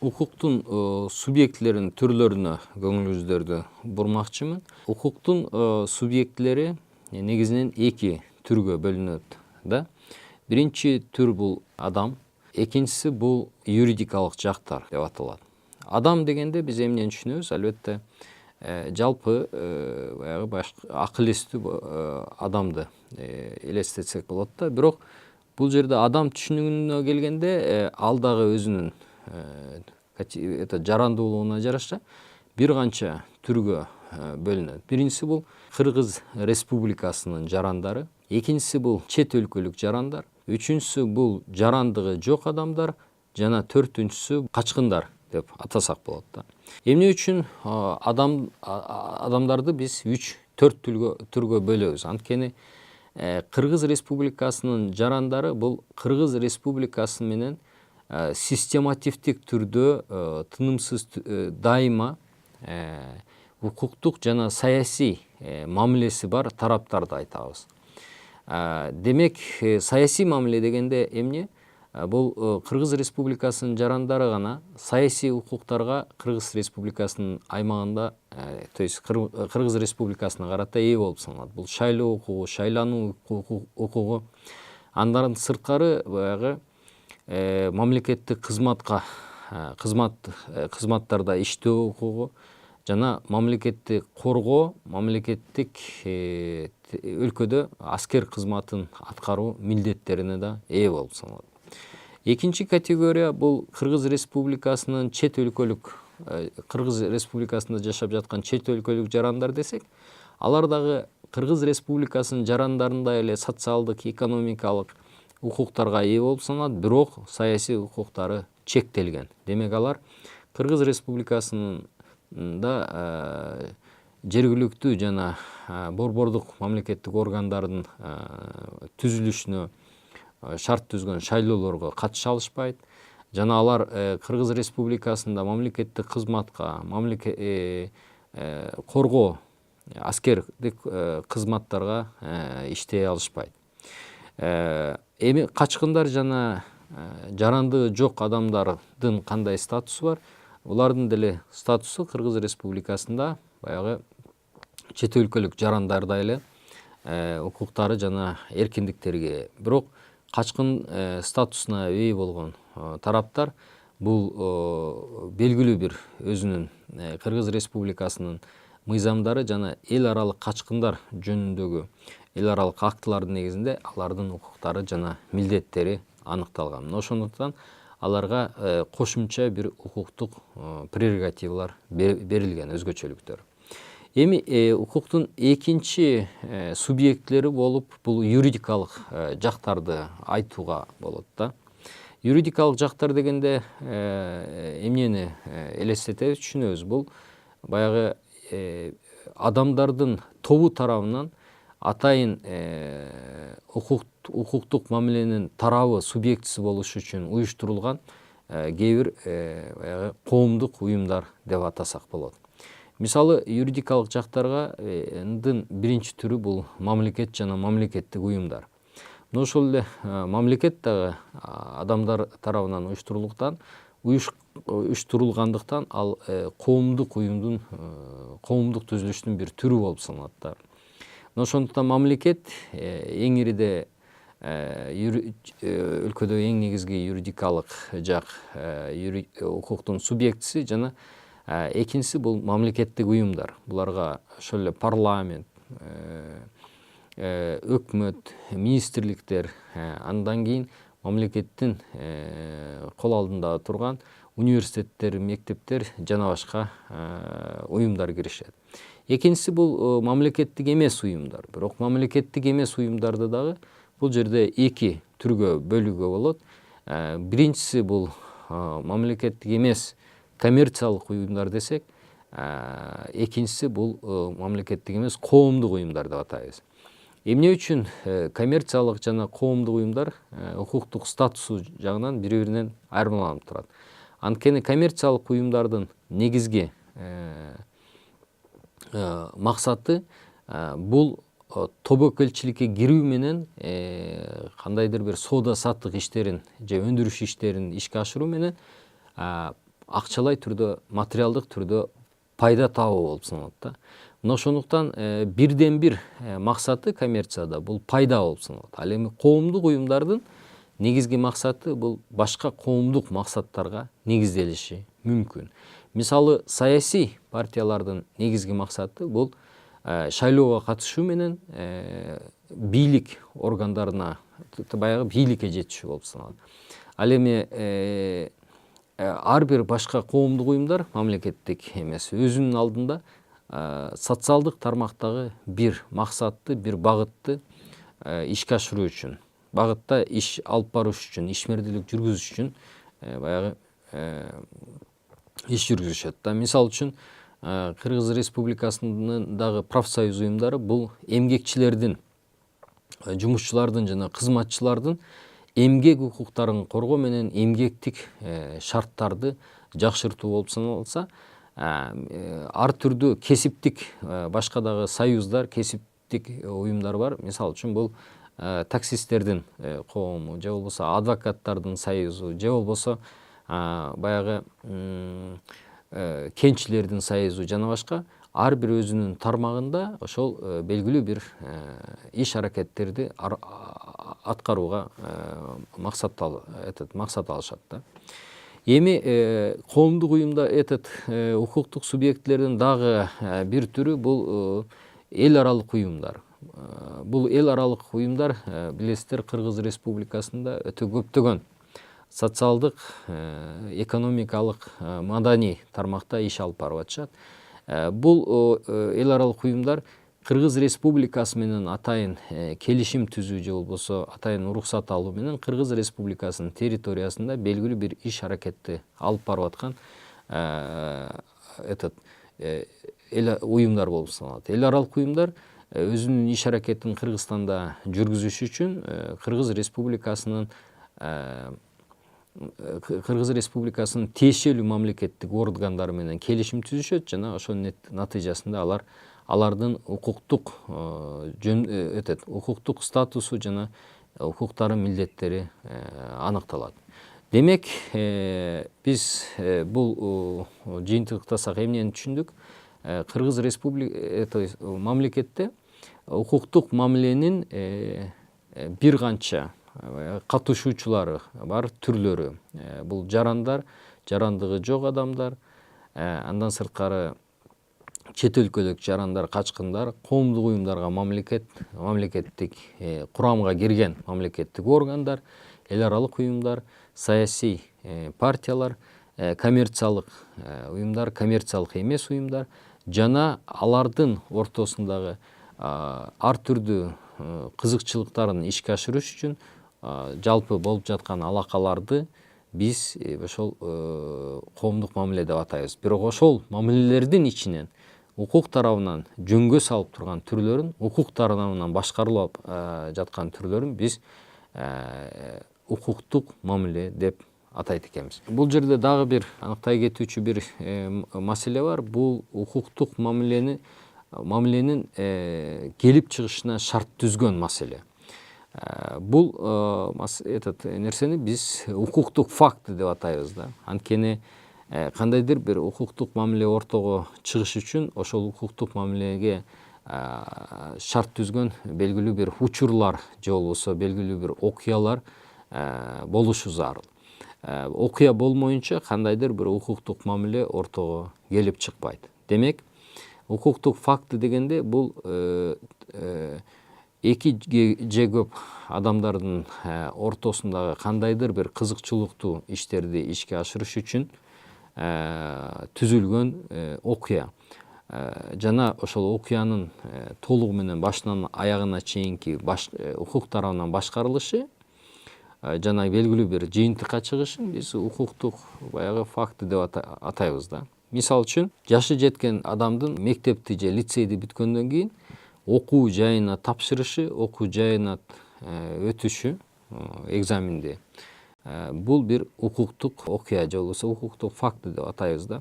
Укуктун субъектилеринин түрлөрүнө көңүлүңүздөрдү бурмакчымын. Укуктун субъектилери негизинен эки түргө бөлүнөт да. Биринчи түр бул адам, экинчиси бул юридикалык жактар деп аталат. Адам дегенде биз эмнени түшүнөбүз? Албетте жалпы баягы акыл эстүү адамды элестетсек болот да. Бирок бул жерде адам түшүнүгүнө келгенде ал дагы өзүнүн жарандуулугуна жараша бир канча түргө бөлүнөт. Биринчиси бул Кыргыз Республикасынын жарандары, экинчиси бул чет өлкөлүк жарандар, үчүнчүсү бул жарандыгы жок адамдар жана төртүнчүсү качкындар деп атасак болот да. Эмне үчүн адамдарды биз 3-4 түргө бөлөбүз? Анткени Кыргыз Республикасынын жарандары бул Кыргыз Республикасы менен системативдик түрдө тынымсыз дайыма укуктук жана саясий мамилеси бар тараптарды айтабыз. Демек, саясий мамиле дегенде эмне? Бул Кыргыз Республикасынын жарандары гана саясий укуктарга Кыргыз Республикасынын аймагында, то есть Кыргыз Республикасына карата ээ болуп саналат. Бул шайлоо укугу, шайлануу укугу. Андан сырткары баягы мамлекеттик кызматтарда иштөө укугу жана мамлекетти коргоо, мамлекеттик өлкөдө аскер кызматын аткаруу милдеттерине да ээ болуп саналат. Экинчи категория бул Кыргыз Республикасынын чет өлкөлүк, Кыргыз Республикасында жашап жаткан чет өлкөлүк жарандар десек, алар дагы Кыргыз Республикасынын жарандарындай эле социалдык, экономикалык укуктарга ээ болуп саналат, бирок саясий укуктары чектелген. Демек, алар Кыргыз Республикасында жергиликтүү жана борбордук мамлекеттик органдардын түзүлүшүнө шарт түзгөн шайлоолорго катыша алышпайт. Жана алар Кыргыз Республикасында мамлекеттик кызматка, коргоо, аскердик кызматтарга иштей алышпайт. Эми качкындар жана жарандыгы жок адамдардын кандай статусу бар? Булардын деле статусу Кыргыз Республикасында баягы чет өлкөлүк жарандардай эле укуктары жана эркиндиктерге. Бирок качкын статусуна ээ болгон тараптар бул белгилүү бир өзүнүн Кыргыз Республикасынын мыйзамдары жана эл аралык качкындар жөнүндөгү эл аралык актылардын негизинде алардын укуктары жана милдеттери аныкталган. Ошондуктан аларга кошумча бир укуктук прерогативалар берилген, өзгөчөлүктөр. Эми укуктун экинчи субъектилери болуп, бул юридикалык жактарды айтууга болот да. Юридикалык жактар дегенде эмнени элестетебиз, түшүнөбүз? Бул баягы адамдардын тобу тарабынан атайын укуктук мамиленин тарабы, субъектиси болуш үчүн уюштурулган кээ бир баягы коомдук уюмдар деп атасак болот. Мисалы, юридикалык жактардын биринчи түрү бул мамлекет жана мамлекеттик уюмдар. Ошол эле мамлекет дагы адамдар тарабынан уюштурулгандыктан ал коомдук уюмдун, коомдук түзүлүштүн бир түрү болуп саналат да. Ошондуктан мамлекет эң ириде өлкөдө эң негизги юридикалык жак укуктун субъектиси жана экинчиси бул мамлекеттик уюмдар. Буларга ошол эле парламент, өкмөт, министрликтер, андан кийин мамлекеттин кол алдында турган университеттер, мектептер жана башка уюмдар киришет. Экинчиси бул мамлекеттик эмес уюмдар. Бирок мамлекеттик эмес уюмдарды дагы бул жерде эки түргө бөлүүгө болот. Биринчиси бул мамлекеттик эмес коммерциялык уюмдар десек, экинчиси бул мамлекеттик эмес коомдук уюмдар деп атайбыз. Эмне үчүн коммерциялык жана коомдук уюмдар укуктук статусу жагынан бири-биринен айырмаланып турат? Анткени коммерциялык уюмдардын негизги максаты бул тобокелчиликке кирүү менен кандайдыр бир соода саттык иштерин же өндүрүш иштерин ишке ашыруу менен акчалай түрдө, материалдык түрдө пайда табуу болуп саналат да. Мына ошондуктан бирден бир максаты коммерцияда бул пайда болуп саналат. Ал эми коомдук уюмдардын негизги максаты бул башка коомдук максаттарга негизделиши мүмкүн. Мисалы саясий партиялардын негизги максаты бул шайлоого катышуу менен бийлик органдарына, баягы бийликке жетишүү болуп саналат. Ал эми ар бир башка коомдук уюмдар, мамлекеттик эмес, өзүнүн алдында социалдык тармактагы бир максатты, бир багытты ишке ашыруу үчүн, багытта иш алып барыш үчүн, ишмердүүлүк жүргүзүш үчүн баягы иш жүргүзүшөт да. Мисалы үчүн Кыргыз Республикасынын профсоюз уюмдары бул эмгекчилердин, жумушчулардын жана кызматчылардын эмгек укуктарын коргоо менен эмгектик шарттарды жакшыртуу болуп саналса, ар түрдүү кесиптик башка дагы союздар, кесиптик уюмдар бар. Мисалы үчүн бул таксисттердин коому, же болбосо адвокаттардын союзу, же болбосо баягы кенчилердин союзу жана башка ар бир өзүнүн тармагында ошол белгилүү бир иш аракеттерди аткарууга максат алышат да. Эми коомдук уюмда укуктук субъектилердин дагы бир түрү бул эл аралык уюмдар. Бул эл аралык уюмдар, билесиздер, Кыргыз Республикасында өтө көптөгөн социалдык, экономикалык, маданий тармакта иш алып барып атышат. Бул эл аралык уюмдар Кыргыз Республикасы менен атайын келишим түзүү же болбосо атайын уруксат алуу менен Кыргыз Республикасынын территориясында белгилүү бир иш аракетти алып барып аткан уюмдар болуп саналат. Эл аралык уюмдар өзүнүн иш аракетин Кыргызстанда жүргүзүш үчүн Кыргыз Республикасынын тиешелүү мамлекеттик органдары менен келишим түзүшөт жана ошонун натыйжасында алардын укуктук статусу жана укуктары, милдеттери аныкталат. Демек, биз бул жыйынтыктасак эмнени түшүндүк? Кыргыз мамлекетте укуктук мамиленин бир канча катышуучулары бар, түрлөрү. Бул жарандар, жарандыгы жок адамдар, андан сырткары чет өлкөлүк жарандар, качкындар, коомдук уюмдарга мамлекеттик курамга кирген мамлекеттик органдар, эл аралык уюмдар, саясий партиялар, коммерциялык уюмдар, коммерциялык эмес уюмдар жана алардын ортосундагы ар түрдүү кызыкчылыктарын ишке ашырыш үчүн жалпы болуп жаткан алакаларды биз ошол коомдук мамиле деп атайбыз. Бирок ошол мамилелердин ичинен укук тарабынан жөнгө салып турган түрлөрүн, укук тарабынан башкарылып жаткан түрлөрүн биз укуктук мамиле деп атайт экенбиз. Бул жерде дагы бир аныктай кетүүчү бир маселе бар. Бул укуктук мамиленин келип чыгышына шарт түзгөн маселе. Бул нерсени биз укуктук факты деп атайбыз да. Анткени кандайдыр бир укуктук мамиле ортого чыгыш үчүн ошол укуктук мамилеге шарт түзгөн белгилүү бир учурлар же болбосо белгилүү бир окуялар болушу зарыл. Окуя болмоюнча кандайдыр бир укуктук мамиле ортого келип чыкпайт. Демек, укуктук факты дегенде бул эки же көп адамдардын ортосундагы кандайдыр бир кызыкчылыктуу иштерди ишке ашырыш үчүн түзүлгөн окуя жана ошол окуянын толугу менен башынан аягына чейинки укук тарабынан башкарылышы жана белгилүү бир жыйынтыкка чыгышын биз укуктук баягы факты деп атайбыз да. Мисалы үчүн, жашы жеткен адамдын мектепти же лицейди бүткөндөн кийин окуу жайына тапшырышы, окуу жайына өтүшү, экзаменди. Бул бир укуктук окуя же болбосо укуктук факты деп атайбыз да.